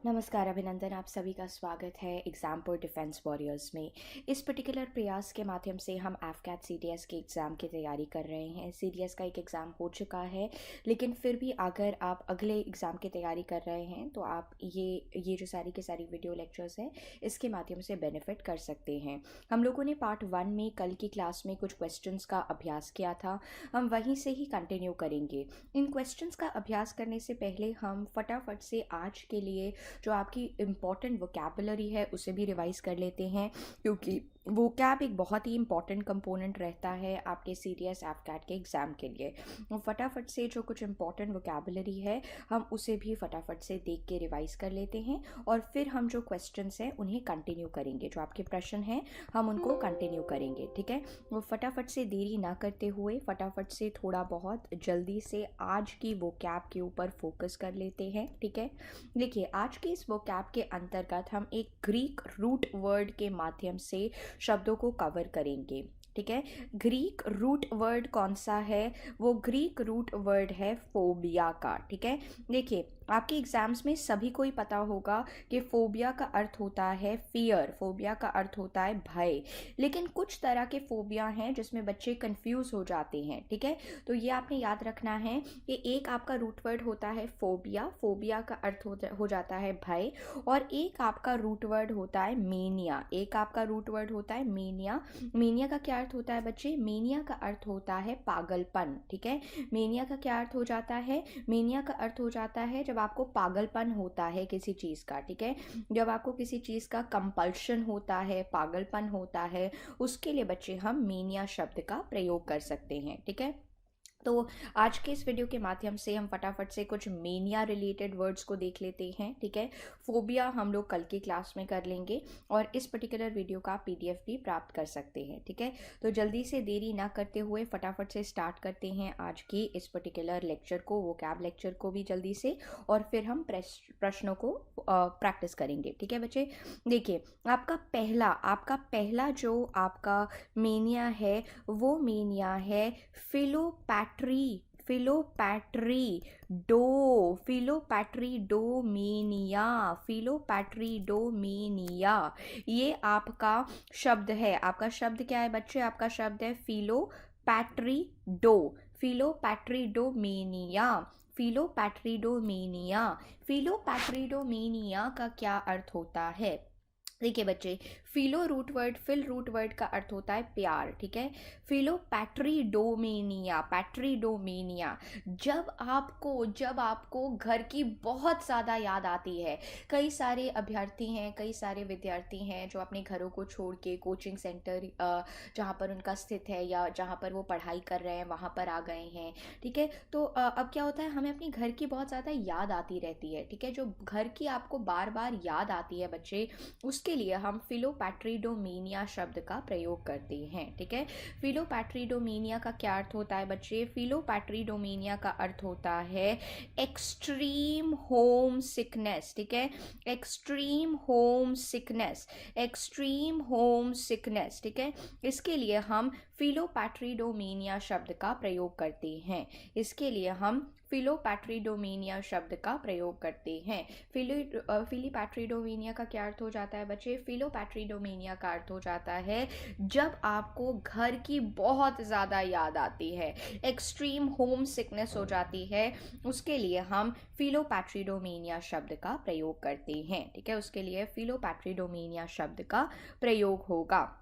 नमस्कार अभिनंदन, आप सभी का स्वागत है एग्ज़ाम पर डिफेंस वॉरियर्स में। इस पर्टिकुलर प्रयास के माध्यम से हम एफकैट सीडीएस के एग्ज़ाम की तैयारी कर रहे हैं। सीडीएस का एक एग्ज़ाम हो चुका है, लेकिन फिर भी अगर आप अगले एग्ज़ाम की तैयारी कर रहे हैं तो आप ये जो सारी की सारी वीडियो लेक्चर्स हैं इसके माध्यम से बेनिफिट कर सकते हैं। हम लोगों ने पार्ट 1 में कल की क्लास में कुछ क्वेश्चंस का अभ्यास किया था, हम वहीं से ही कंटिन्यू करेंगे। इन क्वेश्चंस का अभ्यास करने से पहले हम फटाफट से आज के लिए जो आपकी इम्पॉर्टेंट वोकैबुलरी है उसे भी रिवाइज कर लेते हैं, क्योंकि वोकैब एक बहुत ही इंपॉर्टेंट कंपोनेंट रहता है आपके सीडीएस एफकैट के एग्ज़ाम के लिए। फटाफट से जो कुछ इंपॉर्टेंट वोकैबुलरी है हम उसे भी फटाफट से देख के रिवाइज कर लेते हैं और फिर हम जो क्वेश्चंस हैं उन्हें कंटिन्यू करेंगे। जो आपके प्रश्न हैं हम उनको कंटिन्यू करेंगे, ठीक है। वो फटाफट से देरी ना करते हुए फटाफट से थोड़ा बहुत जल्दी से आज की वोकैब के ऊपर फोकस कर लेते हैं, ठीक है। देखिए, आज के इस वोकैब के अंतर्गत हम एक ग्रीक रूट वर्ड के माध्यम से शब्दों को कवर करेंगे, ठीक है। ग्रीक रूट वर्ड कौन सा है? वो ग्रीक रूट वर्ड है फोबिया का, ठीक है। देखिए, आपके एग्जाम्स में सभी को ही पता होगा कि फोबिया का अर्थ होता है फियर, फोबिया का अर्थ होता है भय। लेकिन कुछ तरह के फोबिया हैं जिसमें बच्चे कंफ्यूज हो जाते हैं, ठीक है। तो ये आपने याद रखना है कि एक आपका रूट वर्ड होता है फोबिया, फोबिया का अर्थ हो जाता है भय, और एक आपका रूट वर्ड होता है मेनिया, एक आपका रूट वर्ड होता है मेनिया। मेनिया का क्या अर्थ होता है बच्चे? मेनिया का अर्थ होता है पागलपन, ठीक है। मेनिया का क्या अर्थ हो जाता है? मेनिया का अर्थ हो जाता है जब आपको पागलपन होता है किसी चीज़ का, ठीक है। जब आपको किसी चीज़ का कंपल्शन होता है, पागलपन होता है, उसके लिए बच्चे हम मेनिया शब्द का प्रयोग कर सकते हैं, ठीक है। तो आज के इस वीडियो के माध्यम से हम फटाफट से कुछ मेनिया रिलेटेड वर्ड्स को देख लेते हैं, ठीक है। फोबिया हम लोग कल की क्लास में कर लेंगे और इस पर्टिकुलर वीडियो का पीडीएफ भी प्राप्त कर सकते हैं, ठीक है। तो जल्दी से देरी ना करते हुए फटाफट से स्टार्ट करते हैं आज की इस पर्टिकुलर लेक्चर को, वोकैब लेक्चर को भी जल्दी से, और फिर हम प्रश्नों को प्रैक्टिस करेंगे, ठीक है बच्चे। देखिए, आपका पहला जो आपका मेनिया है वो मेनिया है फिलोपैट्री, फिलोपैट्री डोमेनिया, फिलोपैट्री डोमेनिया। ये आपका शब्द है। आपका शब्द क्या है बच्चे? आपका शब्द है फिलोपैट्रीडो, फिलोपैट्रीडोमेनिया, फिलोपैट्रीडोमेनिया। फिलोपैट्रीडोमेनिया का क्या अर्थ होता है? देखिए बच्चे, philo root word, phil root word का अर्थ होता है प्यार, ठीक है। फिलो पैट्रीडोमेनिया, पैट्रीडोमेनिया। जब आपको घर की बहुत ज़्यादा याद आती है, कई सारे अभ्यर्थी हैं, कई सारे विद्यार्थी हैं जो अपने घरों को छोड़ के कोचिंग सेंटर जहाँ पर उनका स्थित है या जहाँ पर वो पढ़ाई कर रहे हैं वहाँ पर आ गए हैं, ठीक है। तो अब क्या होता है, हमें अपनी घर की बहुत ज़्यादा याद आती रहती है, ठीक है। जो घर की आपको बार बार याद आती है बच्चे, उसके लिए हम फिलोपैट्रीडोमेनिया शब्द का प्रयोग करते हैं, ठीक है। फिलोपैट्रीडोमेनिया का क्या अर्थ होता है बच्चे? फिलोपैट्रीडोमेनिया का अर्थ होता है एक्सट्रीम होम सिकनेस, ठीक है। Extreme home sickness, extreme home sickness, ठीक है। इसके लिए हम फिलोपैट्रीडोमेनिया शब्द का प्रयोग करते हैं, इसके लिए हम फिलोपैट्रीडोमेनिया शब्द का प्रयोग करते हैं। फिलीपैट्रीडोमेनिया का क्या अर्थ हो जाता है बच्चे? फिलोपैट्रीडोमेनिया का अर्थ हो जाता है जब आपको घर की बहुत ज़्यादा याद आती है, एक्सट्रीम होम सिकनेस हो जाती है, उसके लिए हम फिलोपैट्रीडोमेनिया शब्द का प्रयोग करते हैं, ठीक है। उसके लिए फिलोपैट्रीडोमेनिया शब्द का प्रयोग होगा।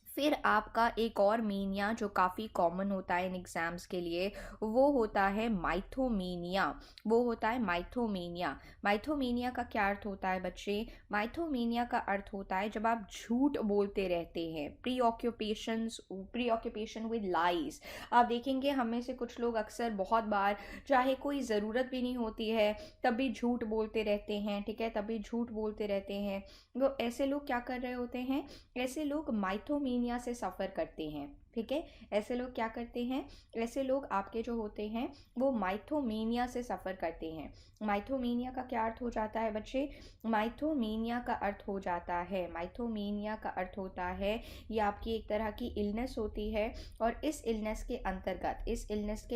फिर आपका एक और मीनिया जो काफ़ी कॉमन होता है इन एग्ज़ाम्स के लिए, वो होता है माइथोमीनिया, वो होता है माइथोमीनिया। माइथोमीनिया का क्या अर्थ होता है बच्चे? माइथोमीनिया का अर्थ होता है जब आप झूठ बोलते रहते हैं, प्री ऑक्यूपेशन विद लाइज। आप देखेंगे हम में से कुछ लोग अक्सर बहुत बार, चाहे कोई ज़रूरत भी नहीं होती है तब भी झूठ बोलते रहते हैं, ठीक है, तब भी झूठ बोलते रहते हैं। वो ऐसे लोग क्या कर रहे होते हैं? ऐसे लोग माइथोमीनिया से सफ़र करते हैं। ठीक है। ऐसे लोग क्या करते हैं, ऐसे लोग आपके जो होते हैं वो माइथोमेनिया से सफ़र करते हैं। माइथोमेनिया का क्या अर्थ हो जाता है बच्चे? माइथोमेनिया का अर्थ हो जाता है, माइथोमेनिया का अर्थ होता है ये आपकी एक तरह की इलनेस होती है, और इस इलनेस के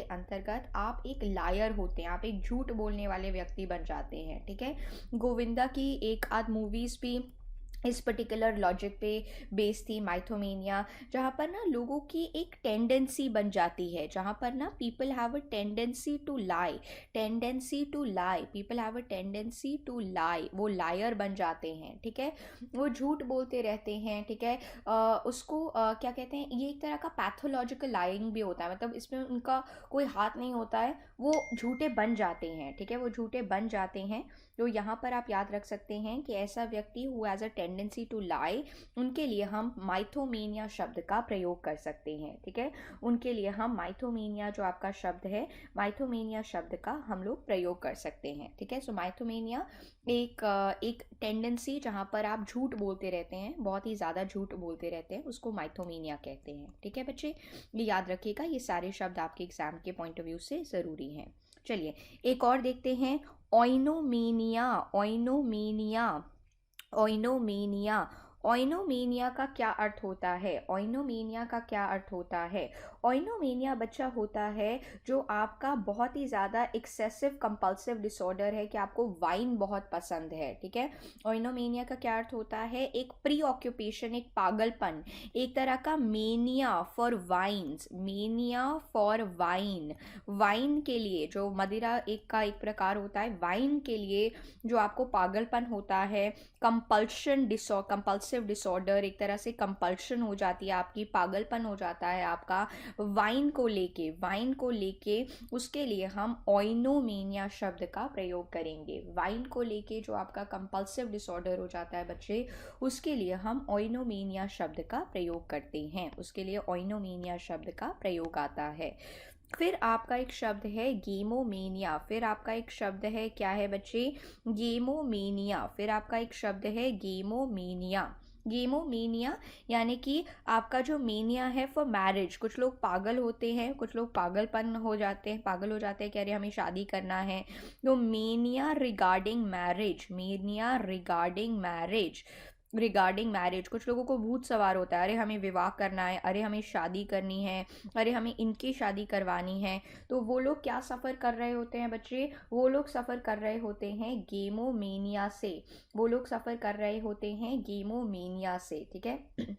अंतर्गत आप एक लायर होते हैं, आप एक झूठ बोलने वाले व्यक्ति बन जाते हैं। ठीक है। गोविंदा की एक आध मूवीज़ भी इस पर्टिकुलर लॉजिक पे बेस थी, माइथोमेनिया, जहाँ पर ना लोगों की एक टेंडेंसी बन जाती है, जहाँ पर ना people have a tendency to lie, people have a tendency to lie, वो लायर बन जाते हैं। ठीक है। वो झूठ बोलते रहते हैं। ठीक है। उसको क्या कहते हैं, ये एक तरह का पैथोलॉजिकल लाइंग भी होता है, मतलब इसमें उनका कोई हाथ नहीं होता है, वो झूठे बन जाते हैं। ठीक है। वो झूठे बन जाते हैं। तो यहाँ पर आप याद रख सकते हैं कि ऐसा व्यक्ति who has a tendency to lie, उनके लिए हम माइथोमेनिया शब्द का प्रयोग कर सकते हैं। ठीक है। उनके लिए हम माइथोमेनिया जो आपका शब्द है, माइथोमेनिया शब्द का हम लोग प्रयोग कर सकते हैं। ठीक है। सो माइथोमेनिया एक टेंडेंसी जहाँ पर आप झूठ बोलते रहते हैं, बहुत ही ज़्यादा झूठ बोलते रहते हैं, उसको माइथोमेनिया कहते हैं। ठीक है बच्चे, ये याद रखिएगा, ये सारे शब्द आपके एग्जाम के पॉइंट ऑफ व्यू से ज़रूरी हैं। चलिए एक और देखते हैं, ओइनोमेनिया। ओइनोमेनिया, ओइनोमेनिया, ओइनोमेनिया का क्या अर्थ होता है? ओइनोमेनिया का क्या अर्थ होता है? ओइनोमेनिया बच्चा होता है जो आपका बहुत ही ज़्यादा एक्सेसिव कंपल्सिव डिसऑर्डर है, कि आपको वाइन बहुत पसंद है। ठीक है। ओइनोमेनिया का क्या अर्थ होता है? एक प्री ऑक्यूपेशन, एक पागलपन, एक तरह का mania for wines, mania for wine, wine के लिए, जो मदिरा एक प्रकार होता है, वाइन के लिए जो आपको पागलपन होता है, कंपल्सिव डिसऑर्डर, एक तरह से कंपल्शन हो जाती है आपकी, पागलपन हो जाता है आपका वाइन को लेके, उसके लिए हम ओइनोमेनिया शब्द का प्रयोग करेंगे। वाइन को लेके जो आपका कंपल्सिव डिसऑर्डर हो जाता है बच्चे, उसके लिए हम ओइनोमेनिया शब्द का प्रयोग करते हैं, उसके लिए ओइनोमेनिया शब्द का प्रयोग आता है। फिर आपका एक शब्द है गेमोमेनिया, फिर आपका एक शब्द है क्या है बच्चे? गेमोमेनिया, फिर आपका एक शब्द है गेमोमेनिया। गेमोमेनिया यानी कि आपका जो मेनिया है फॉर मैरिज, कुछ लोग पागल होते हैं, कुछ लोग पागल हो जाते हैं, कह रहे हमें शादी करना है, तो mania regarding marriage, mania regarding marriage, कुछ लोगों को भूत सवार होता है, अरे हमें विवाह करना है, अरे हमें शादी करनी है, अरे हमें इनकी शादी करवानी है। तो वो लोग क्या सफ़र कर रहे होते हैं बच्चे? वो लोग सफ़र कर रहे होते हैं गेमोमेनिया से, वो लोग सफ़र कर रहे होते हैं गेमोमेनिया से। ठीक है।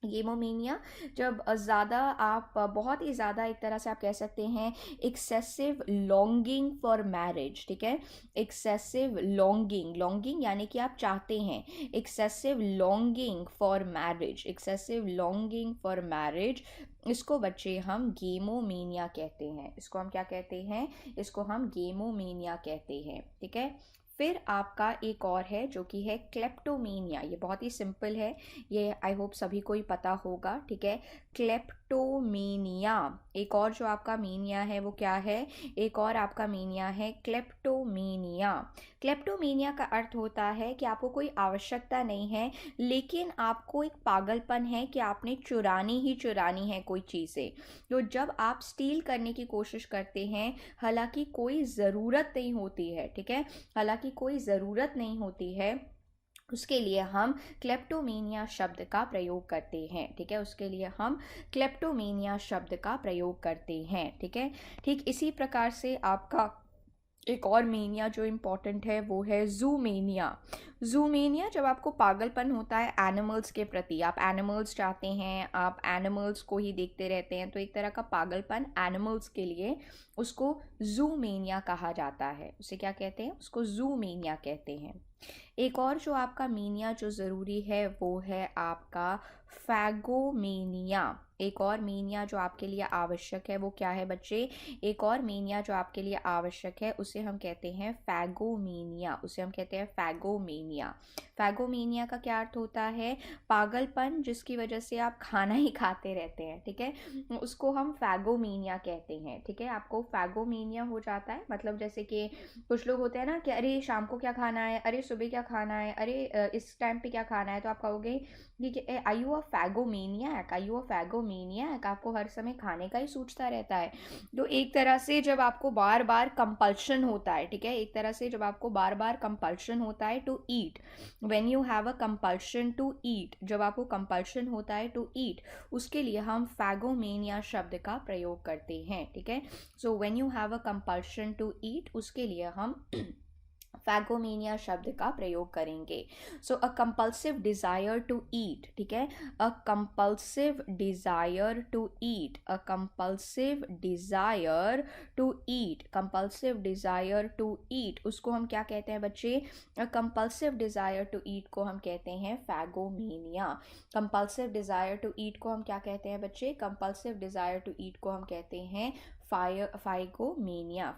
गेमोमेनिया, जब ज़्यादा आप बहुत ही ज़्यादा, एक तरह से आप कह सकते हैं एक्सेसिव लॉन्गिंग फॉर मैरिज। ठीक है। एक्सेसिव लॉन्गिंग, लॉन्गिंग यानी कि आप चाहते हैं, excessive longing for marriage, excessive longing for marriage, इसको बच्चे हम गेमोमेनिया कहते हैं। इसको हम क्या कहते हैं? इसको हम गेमोमेनिया कहते हैं। ठीक है। फिर आपका एक और है जो कि है क्लेप्टोमेनिया, ये बहुत ही सिंपल है, ये आई होप सभी को ही पता होगा। ठीक है। क्लेप्टोमेनिया, एक और जो आपका मेनिया है वो क्या है? एक और आपका मेनिया है क्लेप्टोमेनिया। क्लेप्टोमेनिया का अर्थ होता है कि आपको कोई आवश्यकता नहीं है, लेकिन आपको एक पागलपन है कि आपने चुरानी ही चुरानी है कोई चीज़ें। तो जब आप स्टील करने की कोशिश करते हैं, हालांकि कोई ज़रूरत नहीं होती है, ठीक है, हालांकि कोई ज़रूरत नहीं होती है, उसके लिए हम क्लेप्टोमेनिया शब्द का प्रयोग करते हैं। ठीक है। उसके लिए हम क्लेप्टोमेनिया शब्द का प्रयोग करते हैं। ठीक है। ठीक इसी प्रकार से आपका एक और मेनिया जो इम्पॉर्टेंट है वो है जूमेनिया। जूमेनिया, जब आपको पागलपन होता है एनिमल्स के प्रति, आप एनिमल्स चाहते हैं, आप एनिमल्स को ही देखते रहते हैं, तो एक तरह का पागलपन एनिमल्स के लिए, उसको जूमेनिया कहा जाता है। उसे क्या कहते हैं? उसको जूमेनिया कहते हैं। एक और जो आपका मीनिया जो ज़रूरी है वो है आपका फैगोमेनिया। एक और मीनिया जो आपके लिए आवश्यक है वो क्या है बच्चे? एक और मीनिया जो आपके लिए आवश्यक है उसे हम कहते हैं फैगोमेनिया, उसे हम कहते हैं फैगोमेनिया। फैगोमीनिया। फैगोमीनिया का क्या अर्थ होता है? पागलपन जिसकी वजह से आप खाना ही खाते रहते हैं, ठीक है, उसको हम फैगोमीनिया कहते हैं। ठीक है, आपको फैगोमीनिया हो जाता है, मतलब जैसे कि कुछ लोग होते हैं ना कि अरे शाम को क्या खाना है, अरे सुबह क्या खाना है, अरे इस टाइम पे क्या खाना है, तो आप कहोगे कि आई यू अ फैगोमीनियक, आई यू अ फैगोमीनियक, आपको हर समय खाने का ही सोचता रहता है। तो एक तरह से जब आपको बार बार कंपल्शन होता है, ठीक है, एक तरह से जब आपको बार बार कंपल्शन होता है to eat, when you have a compulsion to eat, जब आपको कंपल्शन होता है टू ईट, उसके लिए हम फैगोमेनिया शब्द का प्रयोग करते हैं। ठीक है, so when you have a compulsion to eat, उसके लिए हम फैगोमीनिया शब्द का प्रयोग करेंगे। So a compulsive desire to eat, ठीक है, a compulsive desire to eat, a compulsive desire to eat, compulsive desire to eat, उसको हम क्या कहते हैं बच्चे? A compulsive desire to eat को हम कहते हैं phagomania. Compulsive desire to eat को हम क्या कहते हैं बच्चे? कंपल्सिव डिजायर टू ईट को हम कहते हैं फैगोमीनिया।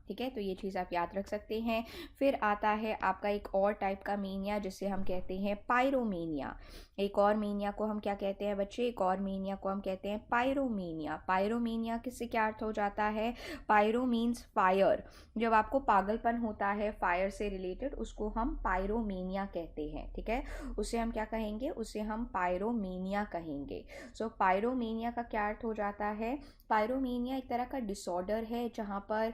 ठीक है, तो ये चीज़ आप याद रख सकते हैं। फिर आता है आपका एक और टाइप का मीनिया जिसे हम कहते हैं पायरोमीनिया। एक और मीनिया को हम क्या कहते हैं बच्चे? एक और मीनिया को हम कहते हैं पायरोमीनिया। पायरोमीनिया किससे क्या अर्थ हो जाता है? पायरो मीन्स फायर, जब आपको पागलपन होता है फायर से रिलेटेड, उसको हम पायरोमीनिया कहते हैं। ठीक है, उसे हम क्या कहेंगे? उसे हम पायरोमीनिया कहेंगे। सो पायरोमीनिया का क्या अर्थ हो जाता है? पायरोमीनिया एक तरह का डिसऑर्डर है जहाँ पर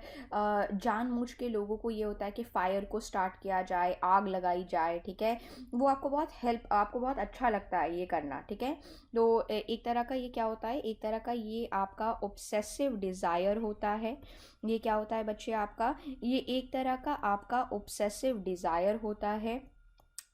जानबूझ के लोगों को ये होता है कि फायर को स्टार्ट किया जाए, आग लगाई जाए। ठीक है, वो आपको बहुत अच्छा लगता है ये करना। ठीक है, तो एक तरह का ये क्या होता है? एक तरह का ये आपका ऑब्सेसिव डिज़ायर होता है। ये क्या होता है बच्चे आपका? ये एक तरह का आपका ऑब्सेसिव डिज़ायर होता है।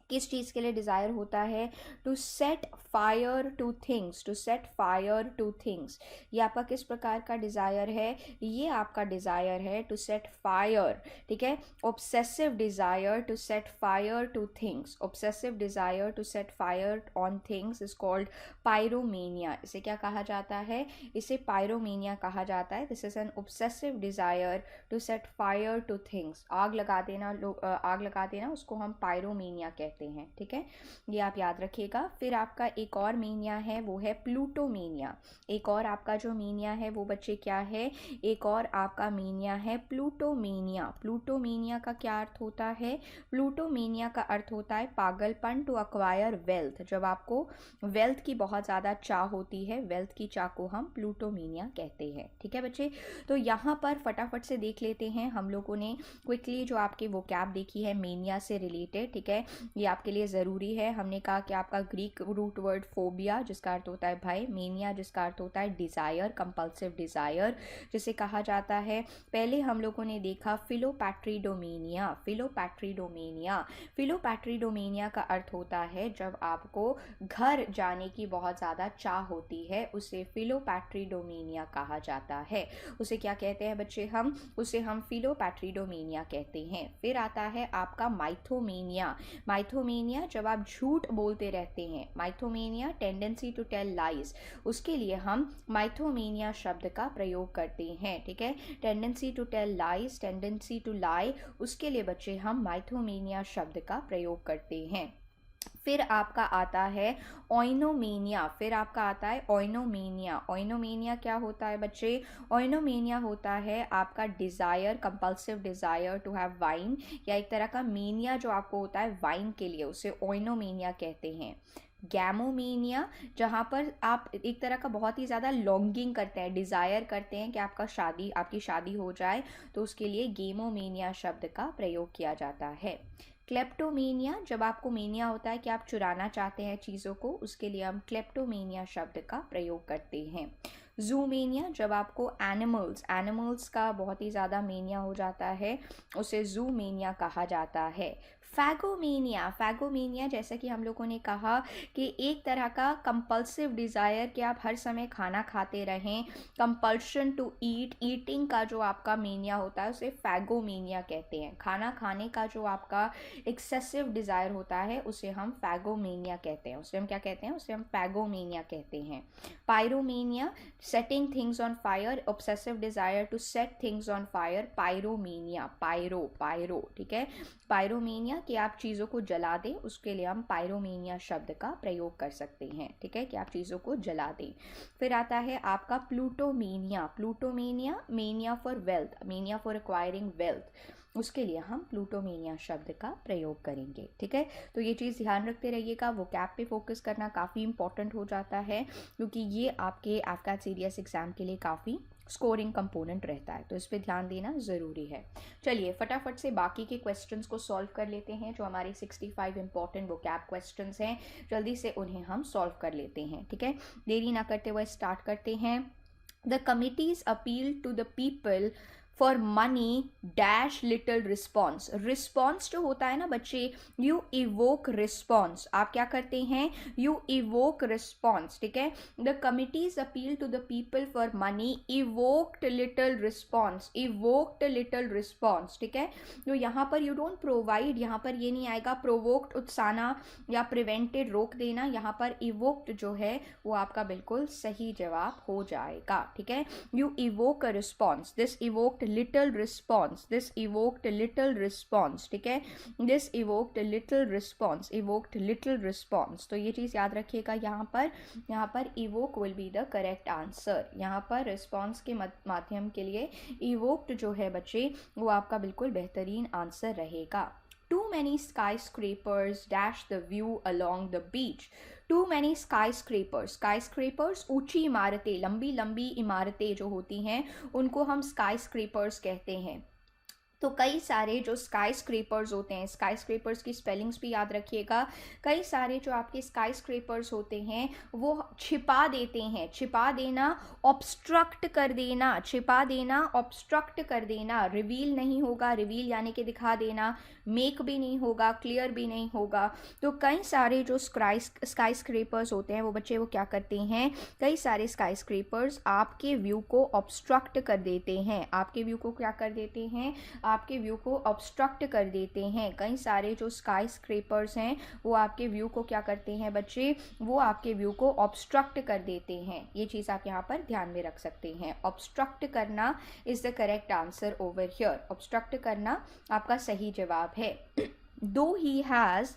किस चीज़ के लिए डिज़ायर होता है? To set fire to things, to set fire to things. ये आपका किस प्रकार का डिज़ायर है? ये आपका डिज़ायर है टू सेट फायर। ठीक है, obsessive desire to set fire to things, obsessive desire to set fire on things is called pyromania. इसे क्या कहा जाता है? इसे पायरोमीनिया कहा जाता है। This is an obsessive desire to set fire to things. आग लगा देना उसको हम पायरोमीनिया कहते हैं। ठीक है, ये आप याद रखिएगा। फिर आपका एक और मीनिया है, वो है प्लूटोमीनिया। एक और आपका जो मीनिया है वो बच्चे क्या है? एक और आपका मीनिया है प्लूटोमीनिया। प्लूटोमीनिया का क्या अर्थ होता है? प्लूटोमीनिया का अर्थ होता है पागलपन टू अक्वायर वेल्थ, जब आपको वेल्थ की बहुत ज़्यादा चाह होती है, वेल्थ की चाह को हम प्लूटोमीनिया कहते हैं। ठीक है बच्चे, तो यहाँ पर फटाफट से देख लेते हैं हम लोगों ने क्विकली जो आपकी वोकैब देखी है मीनिया से रिलेटेड। ठीक है, ये आपके लिए ज़रूरी है। हमने कहा कि आपका ग्रीक रूट वर्ड फोबिया जिसका अर्थ होता है भय, मेनिया जिसका अर्थ होता है डिज़ायर, कंपल्सिव डिज़ायर जिसे कहा जाता है। पहले हम लोगों ने देखा फिलोपैट्रीडोमेनिया। फिलोपैट्रीडोमेनिया का अर्थ होता है जब आपको घर जाने की बहुत ज़्यादा चाह होती है, उसे फिलोपैट्रीडोमेनिया कहा जाता है। उसे क्या कहते हैं बच्चे? उसे हम फिलोपैट्रीडोमेनिया कहते हैं। फिर आता है आपका माइथोमेनिया। माइथोमेनिया जब आप झूठ बोलते रहते हैं, माइथोमेनिया टेंडेंसी टू टेल लाइज, उसके लिए हम माइथोमेनिया शब्द का प्रयोग करते हैं। ठीक है, tendency to tell lies, tendency to lie, उसके लिए बच्चे हम माइथोमेनिया शब्द का प्रयोग करते हैं। फिर आपका आता है ओइनोमेनिया। फिर आपका आता है ओइनोमेनिया। ओइनोमेनिया क्या होता है बच्चे? ओइनोमेनिया होता है आपका desire, compulsive desire to have wine, या एक तरह का मेनिया जो आपको होता है वाइन के लिए, उसे ओइनोमेनिया कहते हैं। गैमोमेनिया, जहाँ पर आप एक तरह का बहुत ही ज़्यादा लॉन्गिंग करते हैं, डिज़ायर करते हैं कि आपकी शादी हो जाए, तो उसके लिए गेमोमेनिया शब्द का प्रयोग किया जाता है। क्लेप्टोमेनिया, जब आपको मेनिया होता है कि आप चुराना चाहते हैं चीज़ों को, उसके लिए हम क्लेप्टोमेनिया शब्द का प्रयोग करते हैं। जूमेनिया, जब आपको एनिमल्स का बहुत ही ज़्यादा मेनिया हो जाता है, उसे जूमेनिया कहा जाता है। फैगोमेनिया जैसा कि हम लोगों ने कहा कि एक तरह का कंपल्सिव डिज़ायर कि आप हर समय खाना खाते रहें, कंपल्शन टू ईटिंग का जो आपका मेनिया होता है उसे फैगोमेनिया कहते हैं। खाना खाने का जो आपका एक्सेसिव डिज़ायर होता है उसे हम फैगोमेनिया कहते हैं। उसे हम क्या कहते हैं? उसे हम फैगोमेनिया कहते हैं। Pyromania, setting things on fire, obsessive desire to set things on fire, pyromania, pyro, ठीक है, पायरोमीनिया कि आप चीज़ों को जला दें, उसके लिए हम पायरोमीनिया शब्द का प्रयोग कर सकते हैं, ठीक है, कि आप चीज़ों को जला दें। फिर आता है आपका plutomania, mania for wealth, mania for acquiring wealth, उसके लिए हम प्लूटोमेनिया शब्द का प्रयोग करेंगे, ठीक है। तो ये चीज़ ध्यान रखते रहिएगा, वो कैप पे फोकस करना काफ़ी इंपॉर्टेंट हो जाता है, क्योंकि ये आपके एफकैट सीडीएस एग्जाम के लिए काफ़ी स्कोरिंग कंपोनेंट रहता है, तो इस पर ध्यान देना ज़रूरी है। चलिए फटाफट से बाकी के क्वेश्चंस को सॉल्व कर लेते हैं, जो हमारे 65 इंपॉर्टेंट वो कैप क्वेश्चंस हैं, जल्दी से उन्हें हम सॉल्व कर लेते हैं, ठीक है। देरी ना करते हुए स्टार्ट करते हैं। The committees appeal to the people for money dash little response, response जो होता है ना बच्चे, यू इवोक रिस्पॉन्स, आप क्या करते हैं, यू इवोक रिस्पॉन्स, ठीक है। The committees appeal to the people for money, evoked little response, evoked little response, ठीक है। तो यहाँ पर यू डोंट प्रोवाइड, यहाँ पर ये नहीं आएगा प्रोवोक्ड उत्साना या प्रिवेंटेड रोक देना, यहाँ पर इवोक्ड जो है वो आपका बिल्कुल सही जवाब हो जाएगा, ठीक है। You evoke a response, this evoked little response, this evoked little response, ठीक है, this evoked little response, evoked little response. तो ये चीज़ याद रखिएगा, यहाँ पर evoke will be the correct answer, यहाँ पर रिस्पॉन्स के माध्यम के लिए इवोक्ड जो है बच्चे वो आपका बिल्कुल बेहतरीन आंसर रहेगा। Too many skyscrapers dash the view along the beach. Too many skyscrapers ऊंची इमारतें, लंबी लंबी इमारतें जो होती हैं उनको हम skyscrapers कहते हैं। तो कई सारे जो स्काई स्क्रेपर्स होते हैं, स्काई स्क्रेपर्स की स्पेलिंग्स भी याद रखिएगा, कई सारे जो आपके स्काई स्क्रेपर्स होते हैं वो छिपा देते हैं, छिपा देना, ऑब्स्ट्रक्ट कर देना, छिपा देना, ऑब्स्ट्रक्ट कर देना, रिवील नहीं होगा, रिवील यानी कि दिखा देना, मेक भी नहीं होगा, क्लियर भी नहीं होगा। तो कई सारे जो स्काई स्क्रेपर्स होते हैं वो बच्चे वो क्या करते हैं, कई सारे स्काई स्क्रेपर्स आपके व्यू को ऑब्स्ट्रक्ट कर देते हैं, आपके व्यू को क्या कर देते हैं, आपके व्यू को ऑब्स्ट्रक्ट कर देते हैं। कई सारे जो स्काई स्क्रेपर्स हैं वो आपके व्यू को क्या करते हैं बच्चे, वो आपके व्यू को ऑब्स्ट्रक्ट कर देते हैं। ये चीज़ आप यहाँ पर ध्यान में रख सकते हैं, ऑब्स्ट्रक्ट करना is the correct answer over here, obstruct करना आपका सही जवाब है। दो he has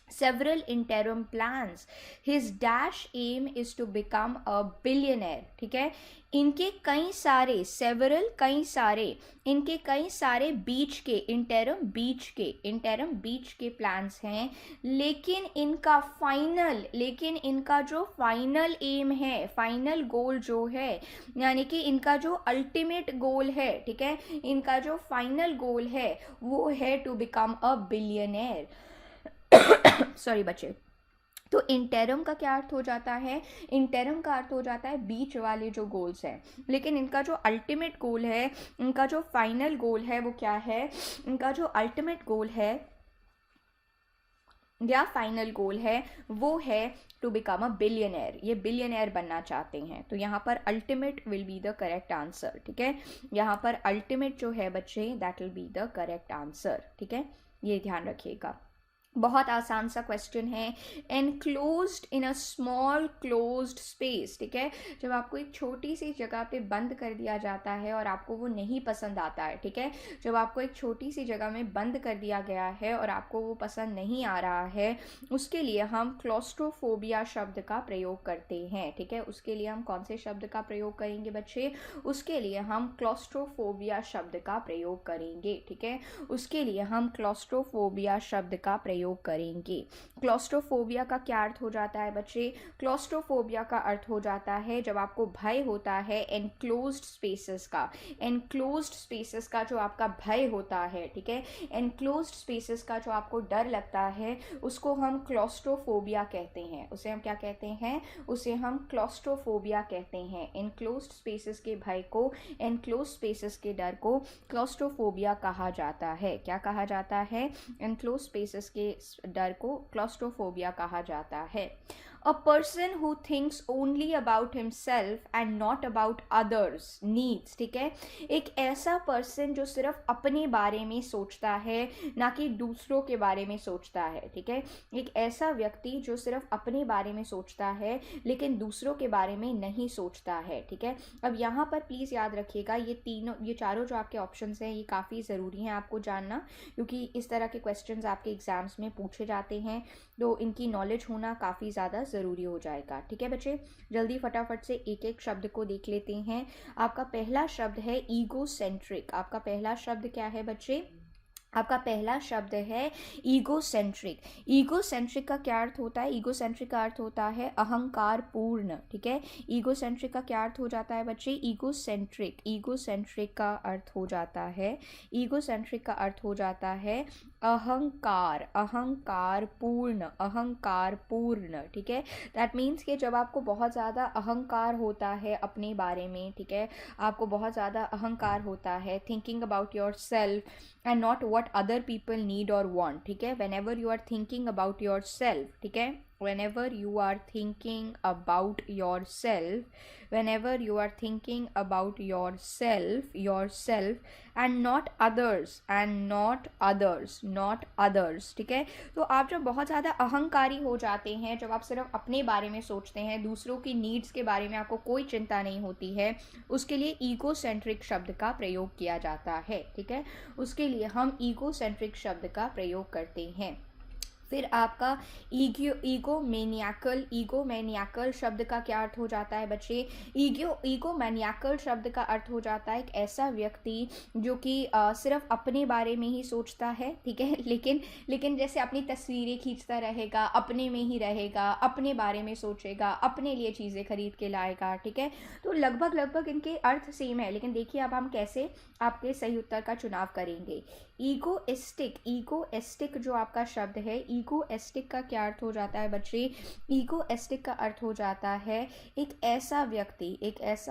several interim plans, his dash aim is to become a billionaire, ठीक है। इनके कई सारे several, कई सारे, इनके कई सारे बीच के इंटरम बीच के प्लान्स हैं, लेकिन इनका जो फाइनल एम है, फाइनल गोल जो है, यानी कि इनका जो अल्टीमेट गोल है, ठीक है, इनका जो फाइनल गोल है वो है to become a billionaire. Sorry बच्चे। तो इंटरम का क्या अर्थ हो जाता है, इंटरम का अर्थ हो जाता है बीच वाले जो गोल्स हैं, लेकिन इनका जो अल्टीमेट गोल है, इनका जो फाइनल गोल है वो क्या है, इनका जो अल्टीमेट गोल है या फाइनल गोल है वो है टू बिकम अ बिलियनर, ये बिलियनर बनना चाहते हैं। तो यहाँ पर ultimate will be the correct answer, ठीक है, यहाँ पर अल्टीमेट जो है बच्चे that will be the correct answer, ठीक है, ये ध्यान रखिएगा। बहुत आसान सा क्वेश्चन है, enclosed in a small closed space, ठीक है, जब आपको एक छोटी सी जगह पे बंद कर दिया जाता है और आपको वो नहीं पसंद आता है, ठीक है, जब आपको एक छोटी सी जगह में बंद कर दिया गया है और आपको वो पसंद नहीं आ रहा है, उसके लिए हम क्लॉस्ट्रोफोबिया शब्द का प्रयोग करते हैं, ठीक है। उसके लिए हम कौन से शब्द का प्रयोग करेंगे बच्चे, उसके लिए हम क्लॉस्ट्रोफोबिया शब्द का प्रयोग करेंगे, ठीक है, उसके लिए हम क्लॉस्ट्रोफोबिया शब्द का प्रयोग करेंगे। क्लॉस्ट्रोफोबिया का क्या अर्थ हो जाता है बच्चे, क्लॉस्ट्रोफोबिया का अर्थ हो जाता है जब आपको भय होता है एनक्लोज्ड स्पेसेस का, एनक्लोज्ड स्पेसेस का जो आपका भय होता है, ठीक है, एनक्लोज्ड स्पेसेस का जो आपको डर लगता है उसको हम क्लॉस्ट्रोफोबिया कहते हैं, उसे हम क्या कहते हैं, उसे हम क्लॉस्ट्रोफोबिया कहते हैं। एनक्लोज्ड स्पेसेस के भय को, एनक्लोज्ड स्पेसेस के डर को क्लॉस्ट्रोफोबिया कहा जाता है। क्या कहा जाता है, एनक्लोज्ड स्पेसेस के डर को क्लॉस्ट्रोफोबिया कहा जाता है। A person who thinks only about himself and not about others needs, ठीक है। एक ऐसा पर्सन जो सिर्फ अपने बारे में सोचता है, ना कि दूसरों के बारे में सोचता है, ठीक है। एक ऐसा व्यक्ति जो सिर्फ अपने बारे में सोचता है लेकिन दूसरों के बारे में नहीं सोचता है, ठीक है। अब यहाँ पर प्लीज़ याद रखिएगा, ये चारों जो आपके ऑप्शंस हैं ये काफ़ी ज़रूरी हैं आपको जानना, क्योंकि इस तरह के क्वेश्चंस आपके एग्जाम्स में पूछे जाते हैं, तो इनकी नॉलेज होना काफ़ी ज़्यादा ज़रूरी हो जाएगा, ठीक है बच्चे। जल्दी फटाफट से एक एक शब्द को देख लेते हैं। आपका पहला शब्द है ईगोसेंट्रिक। आपका पहला शब्द क्या है बच्चे? आपका पहला शब्द है ईगोसेंट्रिक। ईगोसेंट्रिक का क्या अर्थ होता है? ईगोसेंट्रिक का अर्थ होता है अहंकार पूर्ण, ठीक है। ईगोसेंट्रिक का क्या अर्थ हो जाता है बच्चे? ईगोसेंट्रिक का अर्थ हो जाता है, ईगोसेंट्रिक का अर्थ हो जाता है अहंकार, अहंकार पूर्ण, ठीक है। दैट मीन्स कि जब आपको बहुत ज़्यादा अहंकार होता है अपने बारे में, ठीक है, आपको बहुत ज़्यादा अहंकार होता है, thinking about your self and not what other people need or want, ठीक है। whenever you are thinking about yourself, ठीक है, whenever you are thinking about yourself, whenever you are thinking about yourself and not others, ठीक है। तो आप जब बहुत ज़्यादा अहंकारी हो जाते हैं, जब आप सिर्फ अपने बारे में सोचते हैं, दूसरों की नीड्स के बारे में आपको कोई चिंता नहीं होती है, उसके लिए ईगोसेंट्रिक शब्द का प्रयोग किया जाता है, ठीक है। उसके लिए हम ईगोसेंट्रिक शब्द का प्रयोग करते हैं। फिर आपका ईगोमैनियाकल शब्द का क्या अर्थ हो जाता है बच्चे? ईगोमैनियाकल शब्द का अर्थ हो जाता है एक ऐसा व्यक्ति जो कि सिर्फ अपने बारे में ही सोचता है, ठीक है, लेकिन जैसे अपनी तस्वीरें खींचता रहेगा, अपने में ही रहेगा, अपने बारे में सोचेगा, अपने लिए चीज़ें खरीद के लाएगा, ठीक है। तो लगभग इनके अर्थ सेम है, लेकिन देखिए अब हम कैसे आपके सही उत्तर का चुनाव करेंगे। ईगोएस्टिक जो आपका शब्द है, ईगोएस्टिक का क्या अर्थ हो जाता है बच्चे? ईगोएस्टिक का अर्थ हो जाता है एक ऐसा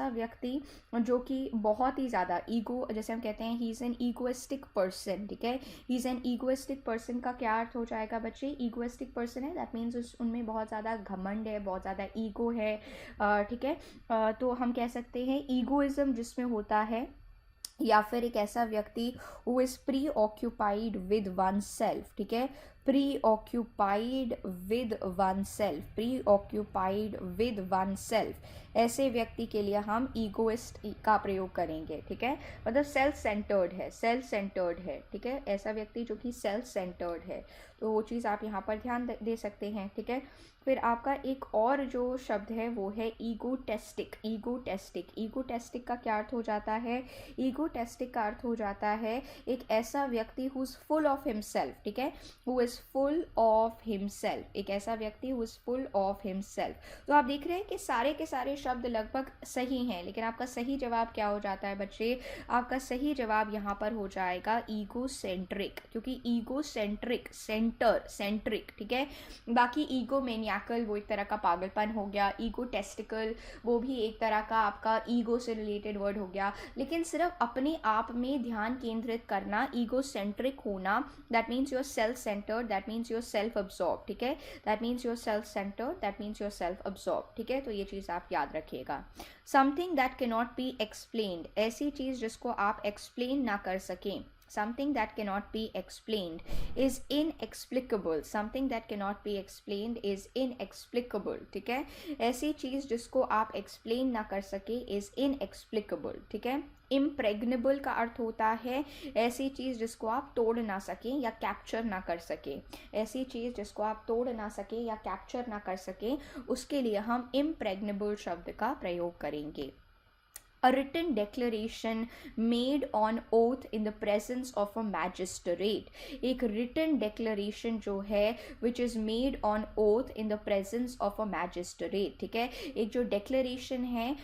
व्यक्ति जो कि बहुत ही ज़्यादा ईगो, जैसे हम कहते हैं he is an egoistic person, ठीक है। He is an egoistic person का क्या अर्थ हो जाएगा बच्चे? ईगोइस्टिक पर्सन है, दैट मीन्स उनमें बहुत ज़्यादा घमंड है, बहुत ज़्यादा ईगो है, ठीक है। तो हम कह सकते हैं ईगोइज्म जिसमें होता है, या फिर एक ऐसा व्यक्ति who is pre occupied with one self, ठीक है, pre occupied with one self, ऐसे व्यक्ति के लिए हम ईगोइस्ट का प्रयोग करेंगे, ठीक है। मतलब सेल्फ सेंटर्ड है, ठीक है, ऐसा व्यक्ति जो कि सेल्फ सेंटर्ड है, तो वो चीज़ आप यहाँ पर ध्यान दे सकते हैं, ठीक है। फिर आपका एक और जो शब्द है वो है ईगोटेस्टिक का क्या अर्थ हो जाता है? ईगोटेस्टिक का अर्थ हो जाता है एक ऐसा व्यक्ति who is full of himself, ठीक है, who is full of himself, एक ऐसा व्यक्ति who is full of himself. तो आप देख रहे हैं कि सारे के सारे शब्द लगभग सही हैं, लेकिन आपका सही जवाब क्या हो जाता है बच्चे? आपका सही जवाब यहाँ पर हो जाएगा ईगोसेंट्रिक, क्योंकि ईगोसेंट्रिक सेंट्रिक, ठीक है। बाकी ईगोमैनियाकल वो एक तरह का पागलपन हो गया, ईगोटेस्टिकल वो भी एक तरह का आपका ईगो से रिलेटेड वर्ड हो गया, लेकिन सिर्फ अपने आप में ध्यान केंद्रित करना, ईगोसेंट्रिक होना, that means you're self centred, that means you're self absorb, ठीक है, that means you're self centred, that means you're self absorb, ठीक है। तो ये चीज़ आप याद रखिएगा। Something that can not be explained, ऐसी चीज़ जिसको आप एक्सप्लेन ना कर सकें। Something that cannot be explained is inexplicable, something that cannot be explained is inexplicable, ठीक है। ऐसी चीज़ जिसको आप एक्सप्लेन ना कर सके is inexplicable, ठीक है। impregnable का अर्थ होता है ऐसी चीज़ जिसको आप तोड़ ना सकें या कैप्चर ना कर सकें, ऐसी चीज़ जिसको आप तोड़ ना सकें या कैप्चर ना कर सकें, उसके लिए हम impregnable शब्द का प्रयोग करेंगे। A written declaration made on oath in the presence of a magistrate, एक written declaration जो है which is made on oath in the presence of a magistrate, ठीक है। एक जो declaration है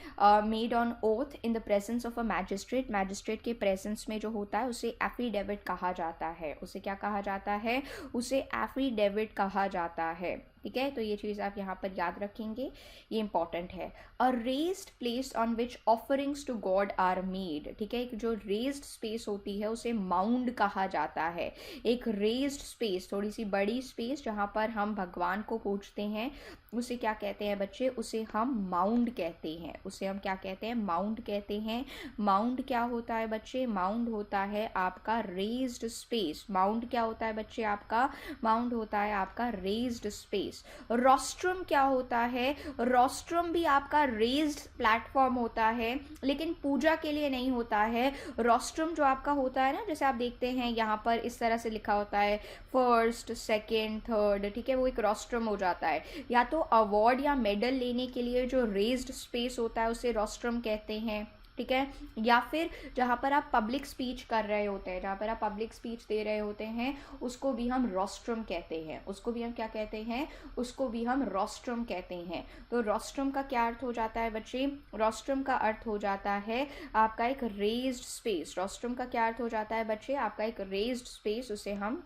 made on oath in the presence of a magistrate के presence में जो होता है उसे affidavit कहा जाता है, उसे क्या कहा जाता है? उसे affidavit कहा जाता है, ठीक है, तो ये चीज़ आप यहाँ पर याद रखेंगे, ये इंपॉर्टेंट है। A raised place on which offerings to god are made, ठीक है, एक जो रेज्ड स्पेस होती है उसे माउंड कहा जाता है। एक रेज्ड स्पेस, थोड़ी सी बड़ी स्पेस जहाँ पर हम भगवान को पूजते हैं, उसे क्या कहते हैं बच्चे, उसे हम माउंड कहते हैं। उसे हम क्या कहते हैं, माउंड कहते हैं। माउंड क्या होता है बच्चे, माउंड होता है आपका रेज्ड स्पेस। माउंड क्या होता है बच्चे आपका, माउंड होता है आपका रेज्ड स्पेस। रोस्ट्रम क्या होता है, रोस्ट्रम भी आपका रेज्ड प्लेटफॉर्म होता है, लेकिन पूजा के लिए नहीं होता है। रोस्ट्रम जो आपका होता है ना, जैसे आप देखते हैं यहाँ पर इस तरह से लिखा होता है फर्स्ट, सेकेंड, थर्ड, ठीक है, वो एक रोस्ट्रम हो जाता है। या तो अवार्ड या मेडल लेने के लिए जो रेज्ड स्पेस होता है उसे रोस्ट्रम कहते हैं, ठीक है। या फिर जहाँ पर आप पब्लिक स्पीच कर रहे होते हैं, जहाँ पर आप पब्लिक स्पीच दे रहे होते हैं, उसको भी हम रोस्ट्रम कहते हैं। उसको भी हम क्या कहते हैं, उसको भी हम रोस्ट्रम कहते हैं। तो रोस्ट्रम का क्या अर्थ हो जाता है बच्चे, रोस्ट्रम का अर्थ हो जाता है आपका एक रेज्ड स्पेस। रोस्ट्रम का क्या अर्थ हो जाता है बच्चे, आपका एक रेज्ड स्पेस, उसे हम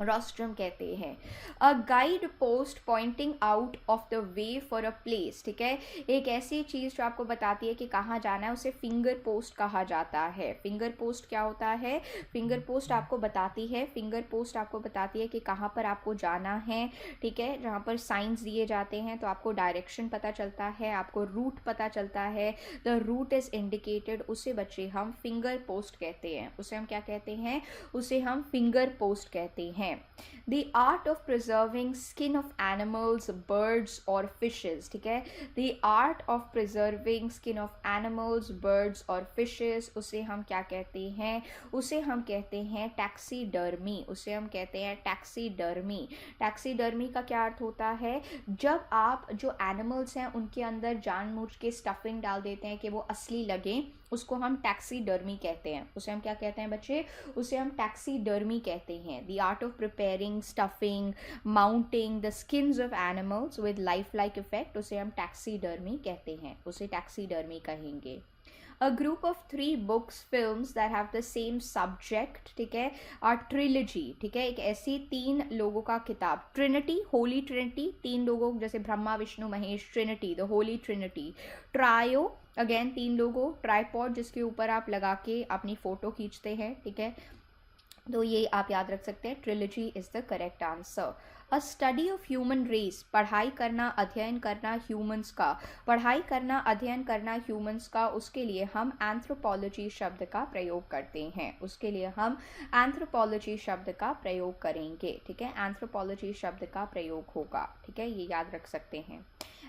रोस्ट्रम कहते हैं। A guide post pointing out of the way for a place, ठीक है, एक ऐसी चीज़ जो आपको बताती है कि कहाँ जाना है, उसे फिंगर पोस्ट कहा जाता है। फिंगर पोस्ट क्या होता है, फिंगर पोस्ट आपको बताती है, फिंगर पोस्ट आपको बताती है कि कहाँ पर आपको जाना है, ठीक है। जहाँ पर साइंस दिए जाते हैं तो आपको डायरेक्शन पता चलता है, आपको रूट पता चलता है, द रूट इज़ इंडिकेटेड, उसे बच्चे हम फिंगर पोस्ट कहते हैं। उसे हम क्या कहते हैं, उसे हम फिंगर पोस्ट कहते हैं। The art of preserving skin of animals, birds or fishes, ठीक है, the art of preserving skin of animals, birds or fishes, उसे हम क्या कहते हैं, उसे हम कहते हैं टैक्सीडर्मी। उसे हम कहते हैं टैक्सीडर्मी। टैक्सीडर्मी का क्या अर्थ होता है, जब आप जो एनिमल्स हैं उनके अंदर जानबूझ के स्टफिंग डाल देते हैं कि वो असली लगे, उसको हम टैक्सीडर्मी कहते हैं। उसे हम क्या कहते हैं बच्चे, उसे हम टैक्सीडर्मी कहते हैं। The art of preparing, stuffing, mounting the skins of animals with life like effect, उसे हम टैक्सीडर्मी कहते हैं, उसे टैक्सीडर्मी कहेंगे। A group of 3 books, films that have the same subject, ठीक है, और ट्रिलॉजी, ठीक है, एक ऐसी 3 लोगों का किताब, ट्रिनिटी, होली ट्रिनिटी, 3 लोगों जैसे Brahma Vishnu Mahesh, Trinity, the Holi Trinity. Trio, again 3 लोगों, ट्राईपॉड जिसके ऊपर आप लगा के अपनी फ़ोटो खींचते हैं, ठीक है, तो ये आप याद रख सकते हैं, trilogy is the correct answer. A study of human race, पढ़ाई करना, अध्ययन करना ह्यूमंस का, पढ़ाई करना, अध्ययन करना ह्यूमंस का, उसके लिए हम एंथ्रोपोलॉजी शब्द का प्रयोग करते हैं। उसके लिए हम एंथ्रोपोलॉजी शब्द का प्रयोग करेंगे, ठीक है, एंथ्रोपोलॉजी शब्द का प्रयोग होगा, ठीक है, ये याद रख सकते हैं।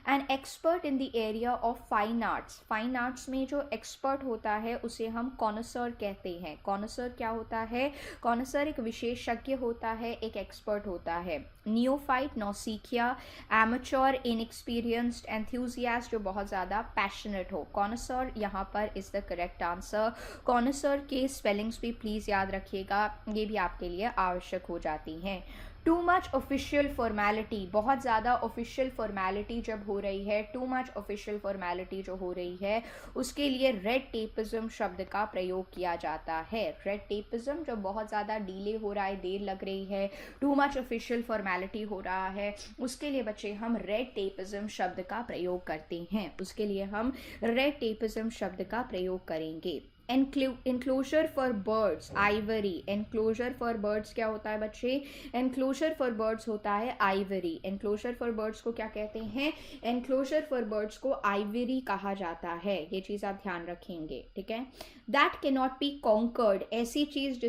An expert in the area of fine arts, fine arts में जो एक्सपर्ट होता है उसे हम कॉनसर कहते हैं। कॉनसर क्या होता है, कॉनसर एक विशेषज्ञ होता है, एक एक्सपर्ट होता है। नियोफाइट, नौसिखिया, एमेच्योर, इनएक्सपीरियंस्ड, एंथुजियास्ट जो बहुत ज़्यादा पैशनेट हो। कॉनसर यहाँ पर इज़ द करेक्ट आंसर। कॉनसर के स्पेलिंग्स भी प्लीज़ याद रखिएगा, ये भी आपके लिए आवश्यक हो जाती हैं। टू मच ऑफिशियल फॉर्मेलिटी, बहुत ज़्यादा ऑफिशियल फॉर्मेलिटी जब हो रही है, टू मच ऑफिशियल फॉर्मेलिटी जो हो रही है, उसके लिए रेड टेपिज्म शब्द का प्रयोग किया जाता है। रेड टेपिज्म जब बहुत ज़्यादा डिले हो रहा है, देर लग रही है, टू मच ऑफिशियल फॉर्मेलिटी हो रहा है, उसके लिए बच्चे हम रेड टेपिज्म शब्द का प्रयोग करते हैं। उसके लिए हम रेड टेपिज्म शब्द का प्रयोग करेंगे। Enclosure for birds, Ivory, enclosure for birds क्या होता है बच्चे, एनक्लोजर फॉर बर्ड्स होता है आइवरी। एनक्लोजर फॉर बर्ड्स को क्या कहते हैं, एनक्लोजर फॉर बर्ड्स को आइवरी कहा जाता है, ये चीज़ आप ध्यान रखेंगे, ठीक है। That can not be conquered, ऐसी चीज़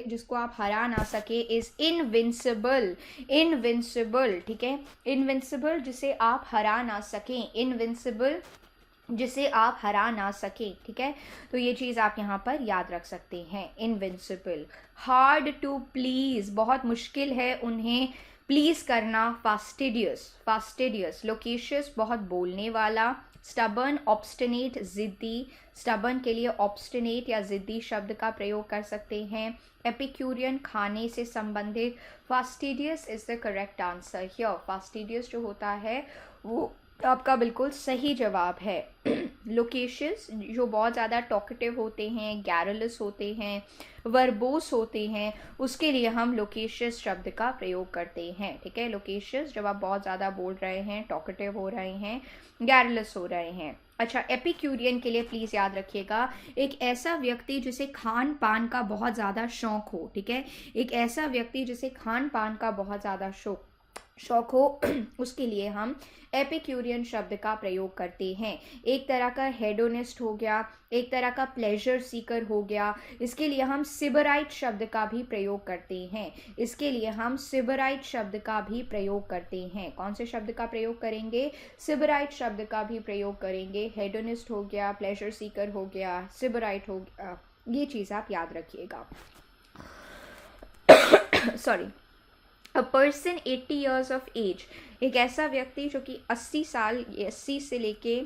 जिसको आप हरा ना सके, इज इनविंसिबल, इनविंसिबल, ठीक है, इनविंसिबल जिसे आप हरा ना सकें, इनविंसिबल जिसे आप हरा ना सके, ठीक है, तो ये चीज़ आप यहाँ पर याद रख सकते हैं, इनविंसिबल। हार्ड टू प्लीज़, बहुत मुश्किल है उन्हें प्लीज़ करना, फास्टिडियस, फास्टिडियस। लोकेशियस, बहुत बोलने वाला। स्टबर्न, ऑब्स्टिनेट, ज़िद्दी, स्टबर्न के लिए ऑब्स्टिनेट या ज़िद्दी शब्द का प्रयोग कर सकते हैं। एपिक्यूरियन, खाने से संबंधित। Fastidious is the correct answer here, fastidious जो होता है वो आपका बिल्कुल सही जवाब है। लोकेशियस जो बहुत ज़्यादा टॉकेटिव होते हैं, गैरलस होते हैं, वर्बोस होते हैं, उसके लिए हम लोकेशियस शब्द का प्रयोग करते हैं। ठीक है, लोकेशियस जब आप बहुत ज़्यादा बोल रहे हैं, टॉकेटिव हो रहे हैं, गैरलस हो रहे हैं। अच्छा, एपिक्यूरियन के लिए प्लीज़ याद रखिएगा, एक ऐसा व्यक्ति जिसे खान पान का बहुत ज़्यादा शौक हो। ठीक है, एक ऐसा व्यक्ति जिसे खान पान का बहुत ज़्यादा शौक हो उसके लिए हम एपिक्यूरियन शब्द का प्रयोग करते हैं। एक तरह का हेडोनिस्ट हो गया, एक तरह का प्लेजर सीकर हो गया, इसके लिए हम सिबराइट शब्द का भी प्रयोग करते हैं। इसके लिए हम सिबराइट शब्द का भी प्रयोग करते हैं। कौन से शब्द का प्रयोग करेंगे? सिबराइट शब्द का भी प्रयोग करेंगे। हेडोनिस्ट हो गया, प्लेजर सीकर हो गया, सिबराइट हो गया, ये चीज़ आप याद रखिएगा। Sorry. A person 80 years of age, एक ऐसा व्यक्ति जो कि 80 से लेके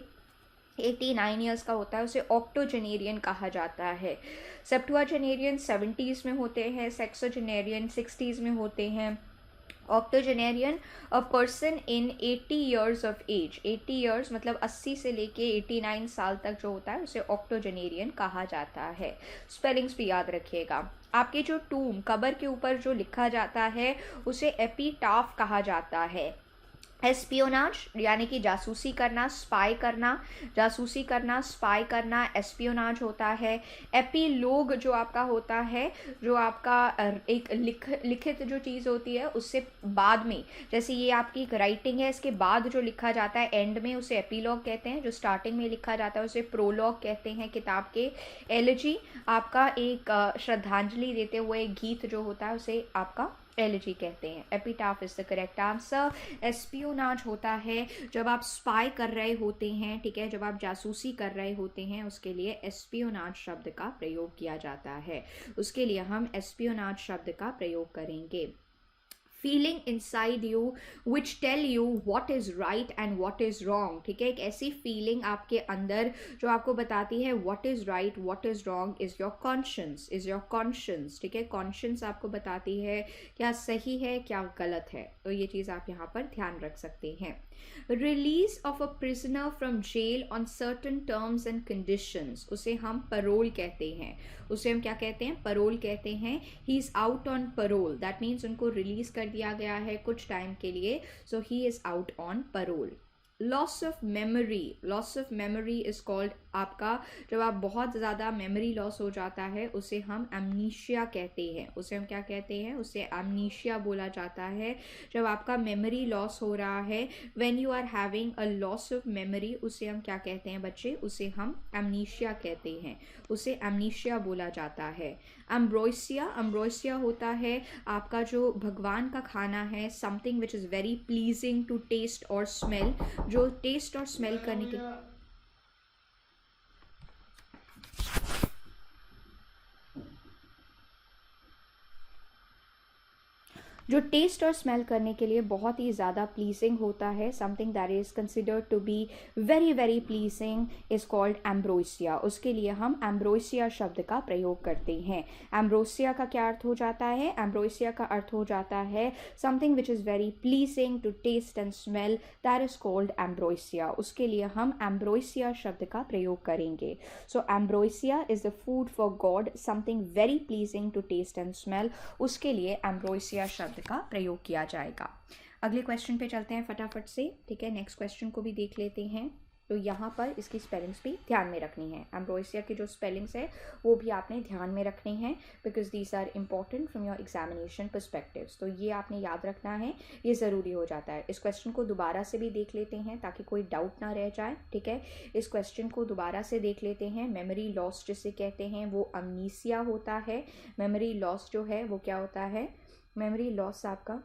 89 ईयर्स का होता है, उसे ऑक्टोजेनेरियन कहा जाता है। सेप्टुआजेनेरियन 70s में होते हैं, सेक्सोजेनेरियन 60s में होते हैं। Octogenarian, a person in 80 years of age, 80 years मतलब 80 से लेके 89 साल तक जो होता है उसे ऑक्टोजेनेरियन कहा जाता है। स्पेलिंग्स भी याद रखिएगा। आपके जो टूम, कबर के ऊपर जो लिखा जाता है उसे एपीटाफ कहा जाता है। एस्पियोनाज यानी कि जासूसी करना, स्पाई करना, जासूसी करना, स्पाई करना, एस्पियोनाज होता है। एपीलोग जो आपका होता है, जो आपका एक लिखित जो चीज़ होती है उससे बाद में, जैसे ये आपकी एक राइटिंग है, इसके बाद जो लिखा जाता है एंड में उसे एपीलॉग कहते हैं। जो स्टार्टिंग में लिखा जाता है उसे प्रोलॉग कहते हैं किताब के। एलिजी आपका एक श्रद्धांजलि देते हुए एक गीत जो होता है उसे आपका एलिजी कहते हैं। Epitaph is the correct answer. Espionage होता है जब आप स्पाई कर रहे होते हैं, ठीक है, जब आप जासूसी कर रहे होते हैं, उसके लिए एस्पियोनाज शब्द का प्रयोग किया जाता है। उसके लिए हम एस्पियोनाज शब्द का प्रयोग करेंगे। Feeling inside you which tell you what is right and what is wrong. ठीक है, एक ऐसी फीलिंग आपके अंदर जो आपको बताती है what is right, what is wrong, is your conscience, is your conscience. ठीक है, कॉन्शियंस आपको बताती है क्या सही है क्या गलत है, तो ये चीज़ आप यहाँ पर ध्यान रख सकते हैं। Release of a prisoner from jail on certain terms and conditions, उसे हम परोल कहते हैं। उसे हम क्या कहते हैं? परोल कहते हैं। He is out on parole, that means उनको रिलीज कर दिया गया है कुछ टाइम के लिए, so he is out on parole. Loss of memory, loss of memory is called, आपका जब आप बहुत ज़्यादा मेमोरी लॉस हो जाता है उसे हम एमनीशिया कहते हैं। उसे हम क्या कहते हैं? उसे एमनीशिया बोला जाता है। जब आपका मेमोरी लॉस हो रहा है, when you are having a loss of memory, उसे हम क्या कहते हैं बच्चे? उसे हम एमनीशिया कहते हैं। उसे एमनीशिया बोला जाता है। एम्ब्रोसिया, एम्ब्रोसिया होता है आपका जो भगवान का खाना है, something which is very pleasing to taste और स्मेल, जो टेस्ट और स्मेल करने के जो टेस्ट और स्मेल करने के लिए बहुत ही ज़्यादा प्लीजिंग होता है, something that is considered to be very very pleasing is called ambrosia. उसके लिए हम एम्ब्रोसिया शब्द का प्रयोग करते हैं। एम्ब्रोसिया का क्या अर्थ हो जाता है? एम्ब्रोसिया का अर्थ हो जाता है something which is very pleasing to taste and smell, that is called ambrosia. उसके लिए हम एम्ब्रोसिया शब्द का प्रयोग करेंगे। So ambrosia is the food for god, something very pleasing to taste and smell, उसके लिए एम्ब्रोसिया शब्द का प्रयोग किया जाएगा। अगले क्वेश्चन पे चलते हैं फटाफट से। ठीक है, नेक्स्ट क्वेश्चन को भी देख लेते हैं। तो यहाँ पर इसकी स्पेलिंग्स भी ध्यान में रखनी है। एम्ब्रोसिया की जो स्पेलिंग्स है वो भी आपने ध्यान में रखनी है, because these are important from your examination perspectives. तो ये आपने याद रखना है, ये ज़रूरी हो जाता है। इस क्वेश्चन को दोबारा से भी देख लेते हैं ताकि कोई डाउट ना रह जाए। ठीक है, इस क्वेश्चन को दोबारा से देख लेते हैं। मेमोरी लॉस जिसे कहते हैं वो अमनीसिया होता है। मेमोरी लॉस जो है वो क्या होता है? मेमोरी लॉस आपका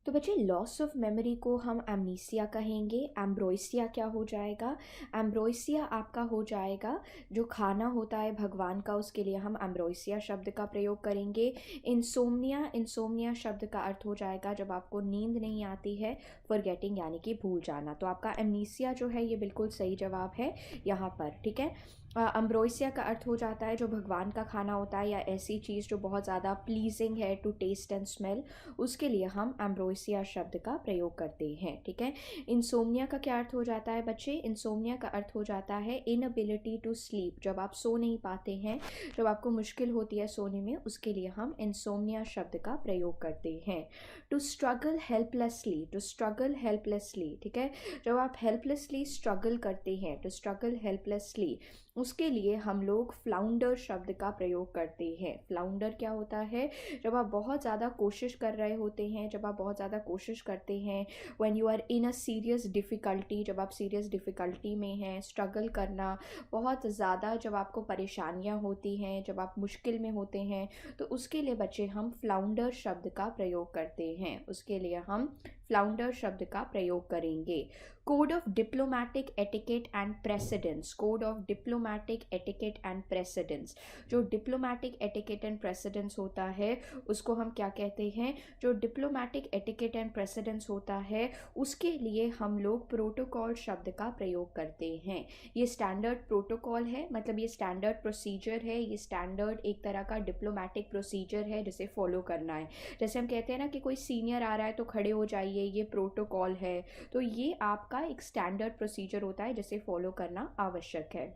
तो बच्चे लॉस ऑफ मेमोरी को हम एमनीसिया कहेंगे। एम्ब्रोसिया क्या हो जाएगा? एम्ब्रोसिया आपका हो जाएगा जो खाना होता है भगवान का, उसके लिए हम एम्ब्रोसिया शब्द का प्रयोग करेंगे। इंसोम्निया, इंसोम्निया शब्द का अर्थ हो जाएगा जब आपको नींद नहीं आती है, फॉरगेटिंग यानी कि भूल जाना। तो आपका एमनीसिया जो है ये बिल्कुल सही जवाब है यहाँ पर, ठीक है। अम्ब्रोसिया का अर्थ हो जाता है जो भगवान का खाना होता है या ऐसी चीज़ जो बहुत ज़्यादा प्लीजिंग है टू टेस्ट एंड स्मेल, उसके लिए हम एम्ब्रोसिया शब्द का प्रयोग करते हैं, ठीक है। इंसोम्निया का क्या अर्थ हो जाता है बच्चे? इंसोम्निया का अर्थ हो जाता है इनएबिलिटी टू स्लीप, जब आप सो नहीं पाते हैं, जब आपको मुश्किल होती है सोने में, उसके लिए हम इंसोम्निया शब्द का प्रयोग करते हैं। To struggle helplessly, to struggle helplessly, ठीक है। जब आप हेल्पलेसली स्ट्रगल करते हैं, टू स्ट्रगल हेल्पलेसली, उसके लिए हम लोग फ्लाउंडर शब्द का प्रयोग करते हैं। फ्लाउंडर क्या होता है? जब आप बहुत ज़्यादा कोशिश कर रहे होते हैं, जब आप बहुत ज़्यादा कोशिश करते हैं, when you are in a serious difficulty, जब आप सीरियस डिफ़िकल्टी में हैं, स्ट्रगल करना बहुत ज़्यादा, जब आपको परेशानियाँ होती हैं, जब आप मुश्किल में होते हैं, तो उसके लिए बच्चे हम फ्लाउंडर शब्द का प्रयोग करते हैं। उसके लिए हम फ्लाउंडर शब्द का प्रयोग करेंगे। Code of diplomatic etiquette and precedence, code of diplomatic etiquette and precedence, जो डिप्लोमैटिक एटिकेट एंड प्रेसिडेंस होता है उसको हम क्या कहते हैं? जो डिप्लोमैटिक एटिकेट एंड प्रेसिडेंस होता है उसके लिए हम लोग प्रोटोकॉल शब्द का प्रयोग करते हैं। ये स्टैंडर्ड प्रोटोकॉल है, मतलब ये स्टैंडर्ड प्रोसीजर है, ये स्टैंडर्ड एक तरह का डिप्लोमैटिक प्रोसीजर है जिसे फॉलो करना है। जैसे हम कहते हैं ना कि कोई सीनियर आ रहा है तो खड़े हो जाइए, ये प्रोटोकॉल है। तो ये आपका एक स्टैंडर्ड प्रोसीजर होता है जिसे फॉलो करना आवश्यक है।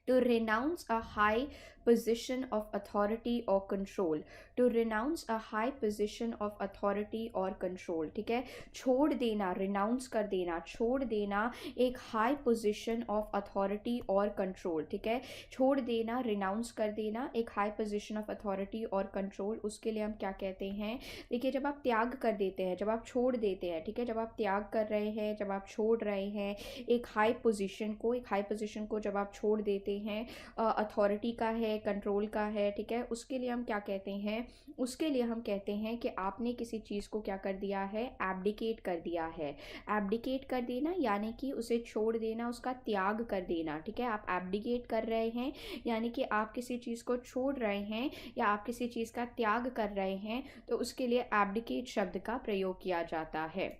To renounce a high position of authority or control, to renounce a high position of authority or control, ठीक है। छोड़ देना, renounce कर देना, छोड़ देना एक high position of authority or control, ठीक है। छोड़ देना, renounce कर देना एक high position of authority और control, उसके लिए हम क्या कहते हैं? देखिए, जब आप त्याग कर देते हैं, जब आप छोड़ देते हैं, ठीक है, जब आप त्याग कर रहे हैं, जब आप छोड़ रहे हैं एक हाई पोजीशन को, एक हाई पोजीशन को जब आप छोड़ देते हैं, अथॉरिटी का है, कंट्रोल का है, ठीक है, उसके लिए हम क्या कहते हैं? उसके लिए हम कहते हैं कि आपने किसी चीज़ को क्या कर दिया है? एब्डिकेट कर दिया है। एब्डिकेट कर देना यानी कि उसे छोड़ देना, उसका त्याग कर देना, ठीक है। आप एब्डिकेट कर रहे हैं यानी कि आप किसी चीज़ को छोड़ रहे हैं या आप किसी चीज़ का त्याग कर रहे हैं, तो उसके लिए एब्डिकेट शब्द का प्रयोग किया जाता है।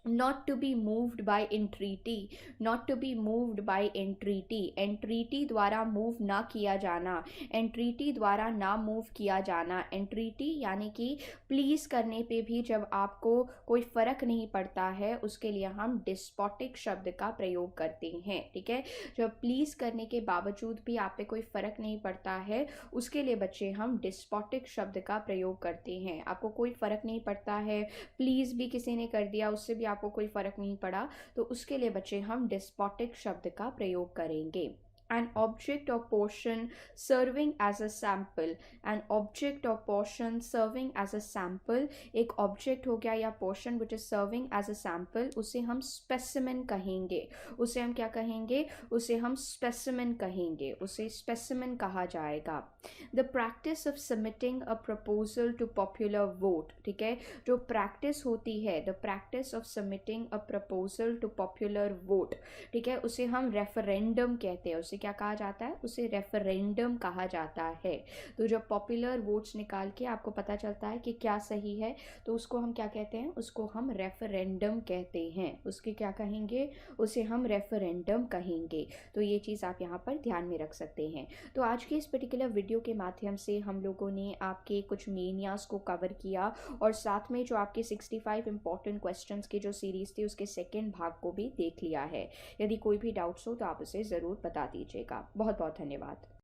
not to be moved by entreaty, not to be moved by entreaty, entreaty द्वारा मूव ना किया जाना, entreaty द्वारा ना मूव किया जाना। entreaty यानी कि प्लीज़ करने पे भी जब आपको कोई फ़र्क नहीं पड़ता है, उसके लिए हम डिस्पोटिक शब्द का प्रयोग करते हैं, ठीक है। जब प्लीज़ करने के बावजूद भी आप पे कोई फ़र्क नहीं पड़ता है, उसके लिए बच्चे हम डिस्पोटिक शब्द का प्रयोग करते हैं। आपको कोई फ़र्क नहीं पड़ता है, प्लीज़ भी किसी ने कर दिया, उससे भी आपको कोई फ़र्क नहीं पड़ा, तो उसके लिए बच्चे हम डिस्पोटिक शब्द का प्रयोग करेंगे। an object or portion serving as a sample, an object or portion serving as a sample, एक object हो गया या portion which is serving as a sample, उसे हम specimen कहेंगे। उसे हम क्या कहेंगे? उसे हम specimen कहेंगे, उसे specimen कहा जाएगा। the practice of submitting a proposal to popular vote, ठीक है, जो practice होती है, the practice of submitting a proposal to popular vote, ठीक है, उसे हम referendum कहते हैं। उसे क्या कहा जाता है? उसे रेफरेंडम कहा जाता है। तो जब पॉपुलर वोट्स निकाल के आपको पता चलता है कि क्या सही है, तो उसको हम क्या कहते हैं? उसको हम रेफरेंडम कहते हैं। उसके क्या कहेंगे? उसे हम रेफरेंडम कहेंगे। तो ये चीज़ आप यहाँ पर ध्यान में रख सकते हैं। तो आज के इस पर्टिकुलर वीडियो के माध्यम से हम लोगों ने आपके कुछ मेनियास को कवर किया और साथ में जो आपके 65 इंपॉर्टेंट क्वेश्चंस की जो सीरीज़ थी उसके सेकेंड भाग को भी देख लिया है। यदि कोई भी डाउट्स हो तो आप उसे ज़रूर बता दीजिएगा। बहुत बहुत धन्यवाद।